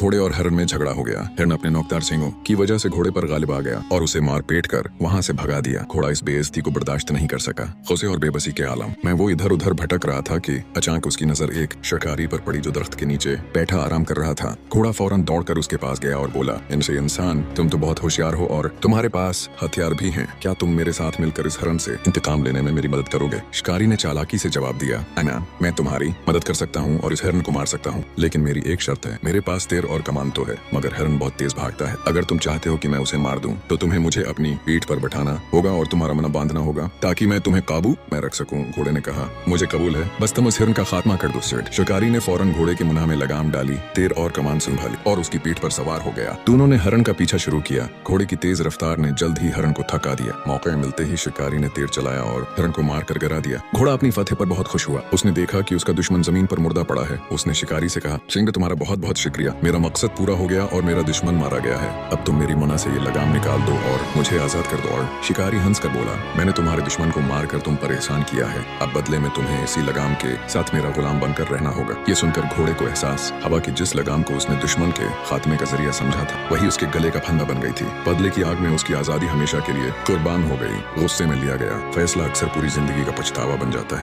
घोड़े और हिरन में झगड़ा हो गया। हिरन अपने नौकदार सींगों की वजह से घोड़े पर गालिब आ गया और उसे मार पीट कर वहाँ से भगा दिया। घोड़ा इस बेइज्जती को बर्दाश्त नहीं कर सका। गुस्से और बेबसी के आलम में वो इधर उधर भटक रहा था कि अचानक उसकी नजर एक शिकारी पर पड़ी जो दरख्त के नीचे बैठा आराम कर रहा था। घोड़ा फौरन दौड़कर उसके पास गया और बोला, इनसे इंसान, तुम तो बहुत होशियार हो और तुम्हारे पास हथियार भी हैं। क्या तुम मेरे साथ मिलकर इस हिरन से इंतकाम लेने में मेरी मदद करोगे? शिकारी ने चालाकी से जवाब दिया, अना, मैं तुम्हारी मदद कर सकता हूँ और इस हिरन को मार सकता हूँ, लेकिन मेरी एक शर्त है। मेरे पास तीर और कमान तो है, मगर हिरन बहुत तेज भागता है। अगर तुम चाहते हो कि मैं उसे मार दूं, तो तुम्हें मुझे अपनी पीठ पर बैठाना होगा और तुम्हारा मन बांधना होगा ताकि मैं तुम्हें काबू में रख सकूं। घोड़े ने कहा, मुझे कबूल है, बस तुम उस हिरन का खात्मा कर दो सेठ। शिकारी ने फौरन घोड़े के मुनाह में लगाम डाली, तीर और कमान संभाली और उसकी पीठ पर सवार हो गया। दोनों ने हिरन का पीछा शुरू किया। घोड़े की तेज रफ्तार ने जल्द ही हिरन को थका दिया। मौके मिलते ही शिकारी ने तीर चलाया और हिरन को मार कर गिरा दिया। घोड़ा अपनी फतेह पर बहुत खुश हुआ। उसने देखा कि उसका दुश्मन जमीन पर मुर्दा पड़ा है। उसने शिकारी से कहा, सिंह, तुम्हारा बहुत बहुत शुक्रिया, मेरा मकसद पूरा हो गया और मेरा दुश्मन मारा गया है। अब तुम मेरी मुना से ये लगाम निकाल दो और मुझे आजाद कर दो। और शिकारी हंस कर बोला, मैंने तुम्हारे दुश्मन को मार कर तुम पर एहसान किया है, अब बदले में तुम्हें इसी लगाम के साथ मेरा गुलाम बनकर रहना होगा। ये सुनकर घोड़े को एहसास हवा कि जिस लगाम को उसने दुश्मन के खात्मे का जरिया समझा था, वही उसके गले का फंदा बन गई थी। बदले की आग में उसकी आजादी हमेशा के लिए कुर्बान हो गई। गुस्से में लिया गया फैसला अक्सर पूरी जिंदगी का पछतावा बन जाता है।